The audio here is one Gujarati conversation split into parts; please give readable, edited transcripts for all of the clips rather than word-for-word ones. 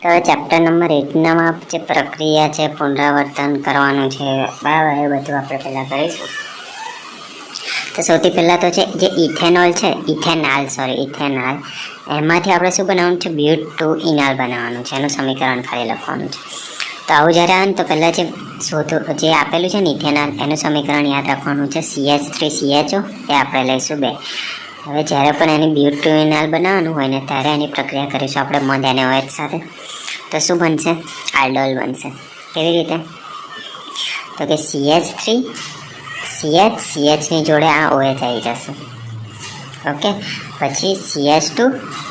તો ચેપ્ટર નંબર 8 જે પ્રક્રિયા છે પુનરાવર્તન કરવાનું છે બરાબર, એ બધું આપણે પહેલાં કરીશું. તો સૌથી પહેલાં તો છે જે ઇથેનોલ છે, ઇથેનાલ, એમાંથી આપણે શું બનાવવાનું છે? બ્યુટ ટુ ઇનાલ બનાવવાનું છે. એનું સમીકરણ ખાલી લખવાનું છે. તો આવું જ્યારે આવે ને તો પહેલાં જે આપેલું છે ને ઇથેનાલ, એનું સમીકરણ યાદ રાખવાનું છે. CH3CHO એ આપણે લઈશું 2. હવે જ્યારે પણ એની બ્યુટ ટુ ઇનાલ બનાવવાનું હોય ને ત્યારે એની પ્રક્રિયા કરીશું આપણે મધ NaOH સાથે. તો શું બનશે? આલ્ડોલ બનશે. કેવી રીતે? તો કે CH3CHની જોડે આ OH આવી જશે. ઓકે, પછી CH2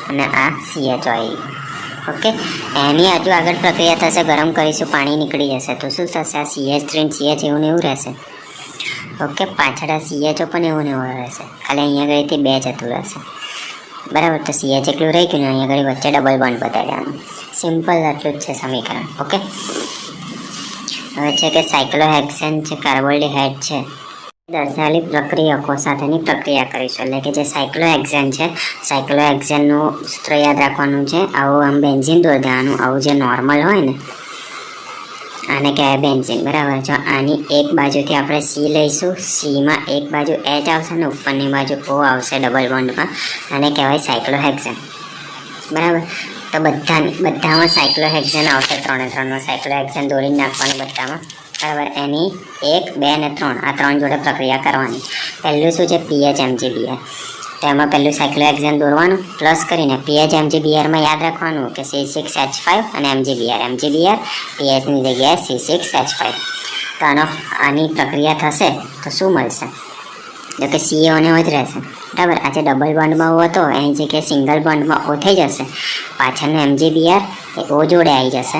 અને આ CHO આવી. ઓકે, એની હજુ આગળ પ્રક્રિયા થશે, ગરમ કરીશું, પાણી નીકળી જશે. તો શું થશે? આ CH3 અને CH એવું ને એવું રહેશે. ઓકે, પાછળ આ CHO પણ એવું ને એવું રહેશે, ખાલી અહીંયા આગળથી 2 જતું રહેશે. બરાબર, તો CH એટલું રહી ગયું ને અહીંયા આગળ વચ્ચે ડબલ બોન્ડ બતાવ્યાનું. સિમ્પલ આટલું જ છે સમીકરણ. ઓકે, હવે છે કે સાયક્લોહેક્સેન છે, કાર્બોલ્ડિહાઇડ છે, દર્શાવેલી પ્રક્રિયકો સાથેની પ્રક્રિયા કરીશું. એટલે કે જે સાયક્લોહેક્સેન છે, સાયક્લોહેક્સેનનું સૂત્ર યાદ રાખવાનું છે. આવું આમ બેન્ઝીન દોરી દેવાનું. આવું જે નોર્મલ હોય ને આને કહેવાય બેન્ઝીન. બરાબર, જો આની એક બાજુથી આપણે C લઈશું, Cમાં એક બાજુ H આવશે ને ઉપરની બાજુ O આવશે ડબલ બોન્ડમાં, આને કહેવાય સાયક્લોહેક્સેન. બરાબર, તો બધામાં સાયક્લોહેક્સેન આવશે. 3 સાયક્લોહેક્સેન દોરીને નાખવાનું બધામાં. બરાબર, એની 1, 2 અને 3 આ 3 જોડે પ્રક્રિયા કરવાની. પહેલું શું છે? PHMgBr. તો એમાં પહેલું સાયક્લોહેક્સેન દોરવાનું, પ્લસ કરીને PHMgBrમાં યાદ રાખવાનું કે C6H5 અને MgBr, PHની જગ્યાએ C6H5. તો આની પ્રક્રિયા થશે તો શું મળશે? જો કે CO ને જ રહેશે. બરાબર, આજે ડબલ બોન્ડમાં O હતો એની જગ્યાએ સિંગલ બોન્ડમાં O થઈ જશે. પાછળનું MgBr એ O જોડે આવી જશે.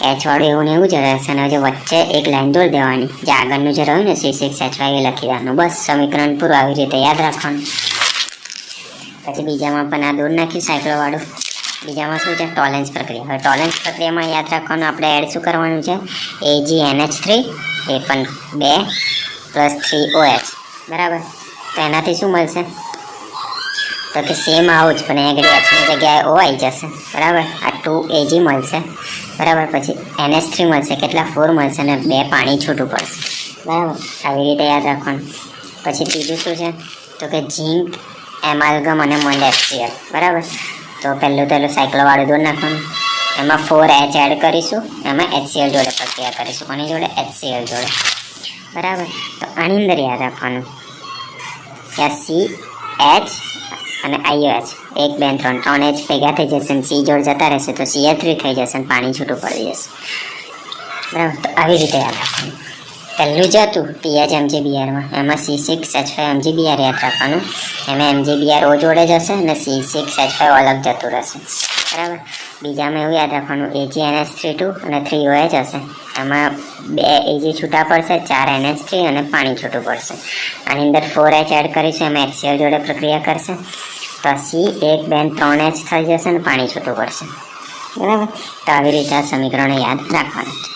H વાળું એવું ને એવું જ રહેશે. અને જે વચ્ચે એક લાઈન દોરી દેવાની, જે આગળનું જે રહ્યું ને C6H5 એ લખી દેવાનું. બસ સમીકરણ પૂરું. આવી રીતે યાદ રાખવાનું. પછી બીજામાં પણ આ દોર નાખ્યું સાયક્લોવાળું. બીજામાં શું છે? ટોલેન્સ પ્રક્રિયા. હવે ટોલેન્સ પ્રક્રિયામાં યાદ રાખવાનું, આપણે એડ શું કરવાનું છે? AgNH3 એ પણ 2 + 3OH. બરાબર, તો એનાથી શું મળશે? તો કે સેમ આવું જ, પણ અહીંયા આગળ Hની જગ્યાએ O આવી જશે. બરાબર, આ 2Ag મળશે. બરાબર, પછી NH3 મળશે. કેટલા? 4 મળશે અને 2 પાણી છૂટું પડશે. બરાબર, આવી રીતે યાદ રાખવાનું. પછી ત્રીજું શું છે? તો કે ઝીંક એમાલ્ગમ અને મડ HCl. બરાબર, તો પહેલું સાયક્લોવાળું દોર નાખવાનું. એમાં 4H એડ કરીશું, એમાં HCl જોડે પ્રક્રિયા કરીશું. કોની જોડે? HCl જોડે. બરાબર, તો આની અંદર યાદ રાખવાનું કે CH અને IOH 1, 2, 3 H ભેગા થઈ જશે અને C જોડે જતા રહેશે તો CH3 થઈ જશે અને પાણી છૂટું પડી જશે. બરાબર, તો આવી રીતે યાદ રાખવાનું. પહેલું જ હતું PHMgBrમાં, એમાં C6H5 MgBr યાદ રાખવાનું. એમાં MgBr O જોડે જશે અને C6H5 અલગ જતું રહેશે. બરાબર, બીજામાં એવું યાદ રાખવાનું AgNH3 અને 3OH હશે. એમાં 2 Ag છૂટા પડશે, 4 NH3 અને પાણી છૂટું પડશે. આની અંદર 4H એડ કરીશું, એમાં HCl જોડે પ્રક્રિયા કરશે તો C 1, 2, 3H થઈ જશે અને પાણી છૂટું પડશે. બરાબર, તો આવી રીતે આ સમીકરણો યાદ રાખવાના છે.